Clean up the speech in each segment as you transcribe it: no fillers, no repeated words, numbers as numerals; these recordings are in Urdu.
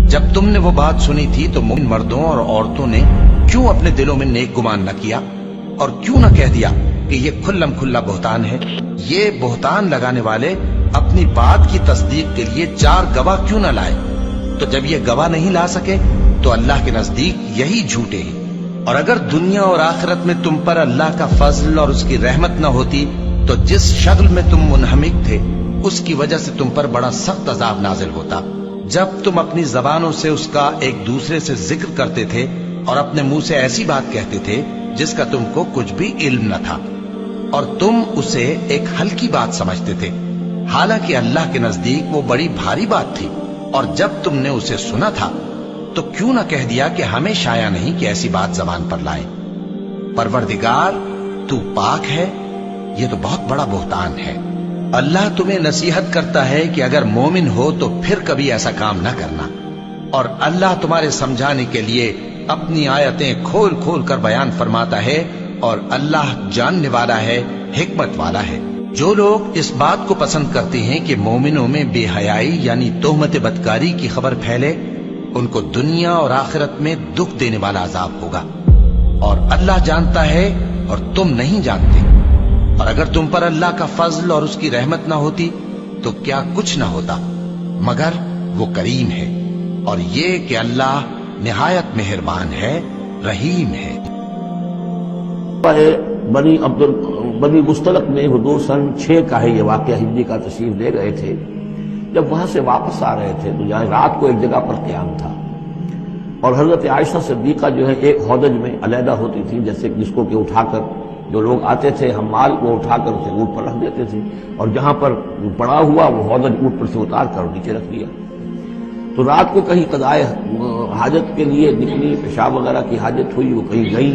جب تم نے وہ بات سنی تھی تو مومن مردوں اور عورتوں نے کیوں اپنے دلوں میں نیک گمان نہ کیا اور کیوں نہ کہہ دیا کہ یہ کھلم کھلا بہتان ہے؟ یہ بہتان لگانے والے اپنی بات کی تصدیق کے لیے 4 گواہ کیوں نہ لائے؟ تو جب یہ گواہ نہیں لا سکے تو اللہ کے نزدیک یہی جھوٹے ہیں۔ اور اگر دنیا اور آخرت میں تم پر اللہ کا فضل اور اس کی رحمت نہ ہوتی تو جس شکل میں تم منہمک تھے اس کی وجہ سے تم پر بڑا سخت عذاب نازل ہوتا، جب تم اپنی زبانوں سے اس کا ایک دوسرے سے ذکر کرتے تھے اور اپنے منہ سے ایسی بات کہتے تھے جس کا تم کو کچھ بھی علم نہ تھا، اور تم اسے ایک ہلکی بات سمجھتے تھے، حالانکہ اللہ کے نزدیک وہ بڑی بھاری بات تھی۔ اور جب تم نے اسے سنا تھا تو کیوں نہ کہہ دیا کہ ہمیں شایع نہیں کہ ایسی بات زبان پر لائیں؟ پروردگار تو پاک ہے، یہ تو بہت بڑا بہتان ہے۔ اللہ تمہیں نصیحت کرتا ہے کہ اگر مومن ہو تو پھر کبھی ایسا کام نہ کرنا، اور اللہ تمہارے سمجھانے کے لیے اپنی آیتیں کھول کھول کر بیان فرماتا ہے، اور اللہ جاننے والا ہے، حکمت والا ہے۔ جو لوگ اس بات کو پسند کرتے ہیں کہ مومنوں میں بے حیائی یعنی تہمت بدکاری کی خبر پھیلے، ان کو دنیا اور آخرت میں دکھ دینے والا عذاب ہوگا، اور اللہ جانتا ہے اور تم نہیں جانتے۔ اور اگر تم پر اللہ کا فضل اور اس کی رحمت نہ ہوتی تو کیا کچھ نہ ہوتا، مگر وہ کریم ہے، اور یہ کہ اللہ نہایت مہربان ہے، رحیم ہے۔ بنی مستلق میں حضور سن 6 کا ہے یہ واقعہ، ہجری کا تشریف لے گئے تھے۔ جب وہاں سے واپس آ رہے تھے تو جہاں رات کو ایک جگہ پر قیام تھا، اور حضرت عائشہ صدیقہ جو ہے ایک ہودج میں علیحدہ ہوتی تھی، جیسے جس کو کہ اٹھا کر جو لوگ آتے تھے حمال وہ اٹھا کر اسے اونٹ پر رکھ دیتے تھے، اور جہاں پر پڑا ہوا وہ ہودج اونٹ پر سے اتار کر نیچے رکھ دیا۔ تو رات کو کہیں قضائے حاجت کے لیے نکلی، پیشاب وغیرہ کی حاجت ہوئی، وہ کہیں گئی،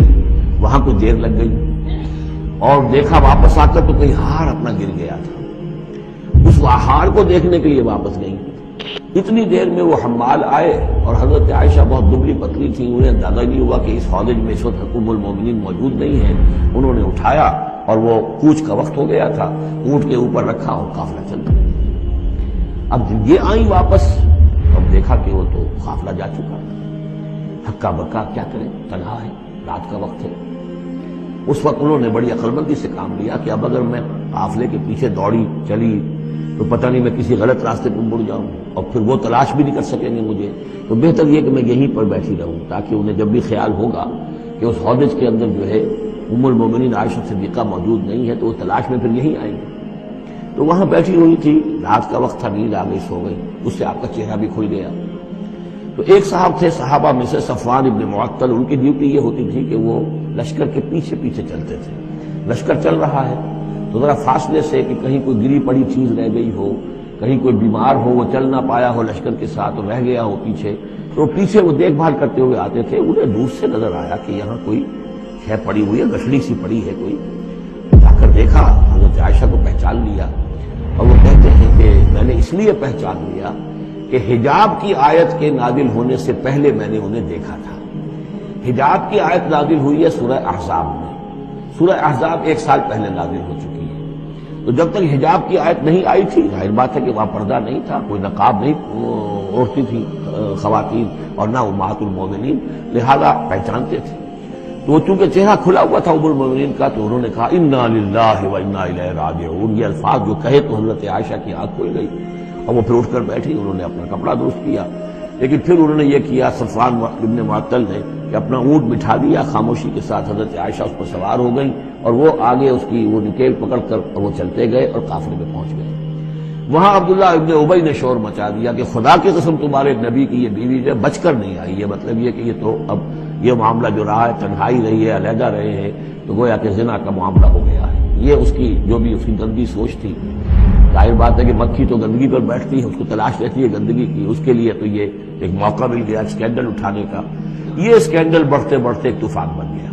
وہاں کچھ دیر لگ گئی، اور دیکھا واپس آ کر تو کہیں ہار اپنا گر گیا تھا۔ اس ہار کو دیکھنے کے لیے واپس گئی، اتنی دیر میں وہ حمال آئے، اور حضرت عائشہ بہت دبلی پتلی تھی، انہیں اندازہ نہیں ہوا کہ اس ہودج میں اس وقت ام المومنین موجود نہیں ہیں۔ انہوں نے اٹھایا، اور وہ کوچ کا وقت ہو گیا تھا، اونٹ کے اوپر رکھا اور قافلہ چل گیا۔ اب جب یہ آئیں واپس، اب دیکھا کہ وہ تو قافلہ جا چکا، ہکا بکا کیا کریں، تنہا ہے، رات کا وقت ہے۔ اس وقت انہوں نے بڑی عقل مندی سے کام لیا کہ اب اگر میں قافلے کے پیچھے دوڑی چلی تو پتہ نہیں میں کسی غلط راستے پر مڑ جاؤں، اور پھر وہ تلاش بھی نہیں کر سکیں گے مجھے، تو بہتر یہ کہ میں یہیں پر بیٹھی رہوں، تاکہ انہیں جب بھی خیال ہوگا کہ اس ہودج کے اندر جو ہے ام المومنین عائشہ صدیقہ موجود نہیں ہے تو وہ تلاش میں پھر یہیں آئیں گے۔ تو وہاں بیٹھی ہوئی تھی، رات کا وقت تھا، نیند آ گئی، سو گئی، اس سے آپ کا چہرہ بھی کھل گیا۔ تو ایک صاحب تھے صحابہ میں سے صفوان ابن معطل، ان کی ڈیوٹی یہ ہوتی تھی کہ وہ لشکر کے پیچھے پیچھے چلتے تھے۔ لشکر چل رہا ہے تو ذرا فاصلے سے کہ کہیں کوئی گری پڑی چیز رہ گئی ہو، کہیں کوئی بیمار ہو، وہ چل نہ پایا ہو لشکر کے ساتھ اور رہ گیا ہو پیچھے، تو پیچھے وہ دیکھ بھال کرتے ہوئے آتے تھے۔ انہیں دور سے نظر آیا کہ یہاں کوئی شے پڑی ہوئی ہے، گٹھڑی سی پڑی ہے کوئی، جا کر دیکھا، حضرت عائشہ کو پہچان لیا، اور وہ کہتے ہیں کہ میں نے اس لیے پہچان لیا کہ حجاب کی آیت کے نازل ہونے سے پہلے میں نے انہیں دیکھا تھا۔ حجاب کی آیت نازل ہوئی ہے سورہ احزاب میں، سورہ احزاب 1 سال پہلے نازل ہو چکی ہے۔ تو جب تک حجاب کی آیت نہیں آئی تھی، ظاہر بات ہے کہ وہاں پردہ نہیں تھا، کوئی نقاب نہیں اوڑھتی تھی خواتین، اور نہ امہات المومنین، لہذا پہچانتے تھے۔ تو وہ چونکہ چہرہ کھلا ہوا تھا ام المومنین کا، تو انہوں نے کہا انا للہ و انا الیہ راجعون، یہ الفاظ جو کہے تو حضرت عائشہ کی آنکھ کھل گئی، اور وہ پھر اٹھ کر بیٹھی، انہوں نے اپنا کپڑا درست کیا۔ لیکن پھر انہوں نے یہ کیا، صفوان ابن معطل نے، کہ اپنا اونٹ بٹھا دیا، خاموشی کے ساتھ حضرت عائشہ اس پر سوار ہو گئی، اور وہ آگے اس کی وہ نکیل پکڑ کر وہ چلتے گئے اور قافلے میں پہنچ گئے۔ وہاں عبداللہ ابن ابی نے شور مچا دیا کہ خدا کی قسم تمہارے نبی کی یہ بیوی جو بچ کر نہیں آئی ہے، مطلب یہ کہ یہ تو اب یہ معاملہ جو رہا ہے، تنہائی رہی ہے، علیحدہ رہے ہیں، تو گویا کہ زنا کا معاملہ ہو گیا ہے۔ یہ اس کی جو بھی اس کی گندی سوچ تھی، ظاہر بات ہے کہ مکھی تو گندگی پر بیٹھتی ہے، اس کو تلاش رہتی ہے گندگی کی، اس کے لیے تو یہ ایک موقع مل گیا اسکینڈل اٹھانے کا۔ یہ اسکینڈل بڑھتے بڑھتے ایک طوفان بن گیا،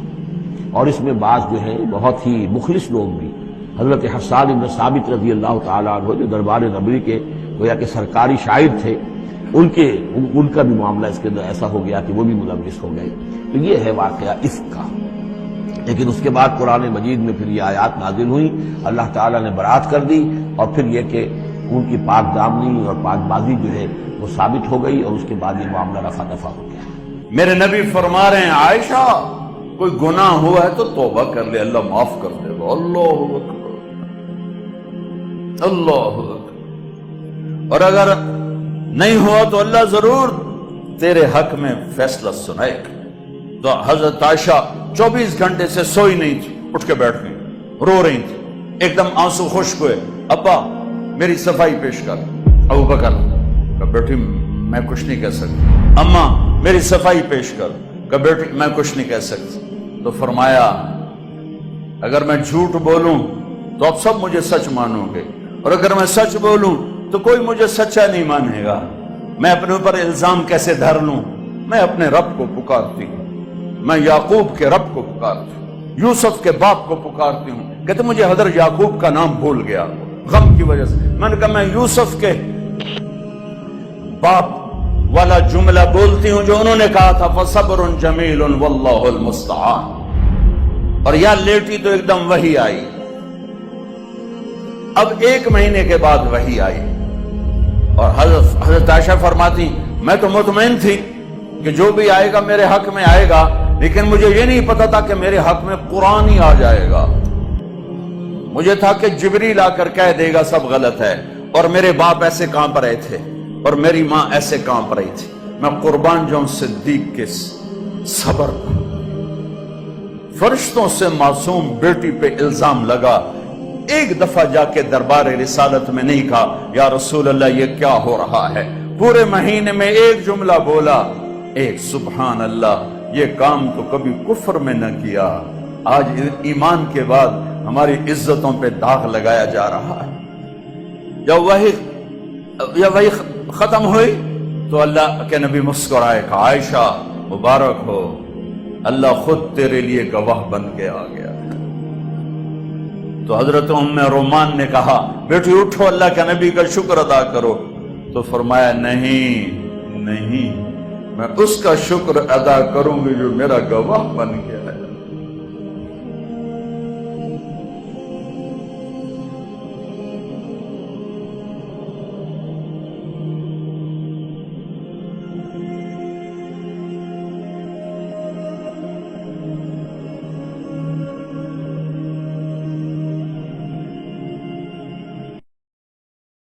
اور اس میں بعض جو ہیں بہت ہی مخلص لوگ بھی، حضرت حسان بن ثابت رضی اللہ تعالیٰ عنہ جو دربار نبوی کے گویا کہ سرکاری شاعر تھے، ان کا بھی معاملہ اس کے اندر ایسا ہو گیا کہ وہ بھی ملوث ہو گئے۔ تو یہ ہے واقعہ افک کا۔ لیکن اس کے بعد قرآن مجید میں پھر یہ آیات نازل ہوئی، اللہ تعالیٰ نے برات کر دی، اور پھر یہ کہ ان کی پاک دامنی اور پاک بازی جو ہے وہ ثابت ہو گئی اور اس کے بعد یہ معاملہ رفع دفع ہو گیا۔ میرے نبی فرما رہے ہیں عائشہ کوئی گناہ ہوا ہے تو توبہ کر لے، اللہ معاف کر دے گا۔ اللہ اکبر، اللہ اکبر۔ اور اگر نہیں ہوا تو اللہ ضرور تیرے حق میں فیصلہ سنائے گا۔ تو حضرت عائشہ 24 گھنٹے سے سوئی نہیں تھی، اٹھ کے بیٹھ گئی، رو رہی تھی، ایک دم آنسو خشک ہوئے۔ ابا میری صفائی پیش کر۔ ابو بکر کہ بیٹی میں کچھ نہیں کہہ سکتی۔ اماں میری صفائی پیش کر۔ کہ بیٹی میں کچھ نہیں کہہ سکتی۔ تو فرمایا اگر میں جھوٹ بولوں تو اب سب مجھے سچ مانو گے، اور اگر میں سچ بولوں تو کوئی مجھے سچا نہیں مانے گا۔ میں اپنے اوپر الزام کیسے دھر لوں؟ میں اپنے رب کو پکارتی ہوں، میں یعقوب کے رب کو پکارتی ہوں، یوسف کے باپ کو پکارتی ہوں۔ کہتے مجھے حضرت یعقوب کا نام بھول گیا غم کی وجہ سے۔ میں نے کہا میں یوسف کے باپ والا جملہ بولتی ہوں جو انہوں نے کہا تھا فصبر جمیل واللہ المستعان، اور یا لیٹی تو ایک دم وحی آئی۔ اب 1 مہینے کے بعد وحی آئی، اور حضرت عائشہ فرماتی میں تو مطمئن تھی کہ جو بھی آئے گا میرے حق میں آئے گا، لیکن مجھے یہ نہیں پتا تھا کہ میرے حق میں قرآن ہی آ جائے گا۔ مجھے تھا کہ جبریل آ کر کہہ دے گا سب غلط ہے، اور میرے باپ ایسے کانپ رہے تھے اور میری ماں ایسے کانپ رہی تھی۔ میں قربان جاؤں صدیق کے صبر پر۔ فرشتوں سے معصوم بیٹی پہ الزام لگا، ایک دفعہ جا کے دربار رسالت میں نہیں کہا یا رسول اللہ یہ کیا ہو رہا ہے، پورے مہینے میں ایک جملہ بولا، ایک سبحان اللہ، یہ کام تو کبھی کفر میں نہ کیا، آج ایمان کے بعد ہماری عزتوں پہ داغ لگایا جا رہا ہے۔ جب وہی ختم ہوئی تو اللہ کے نبی مسکرائے کہا عائشہ مبارک ہو، اللہ خود تیرے لیے گواہ بن کے آ گیا۔ تو حضرت ام رومان نے کہا بیٹی اٹھو اللہ کے نبی کا شکر ادا کرو۔ تو فرمایا نہیں، میں اس کا شکر ادا کروں گی جو میرا گواہ بن کے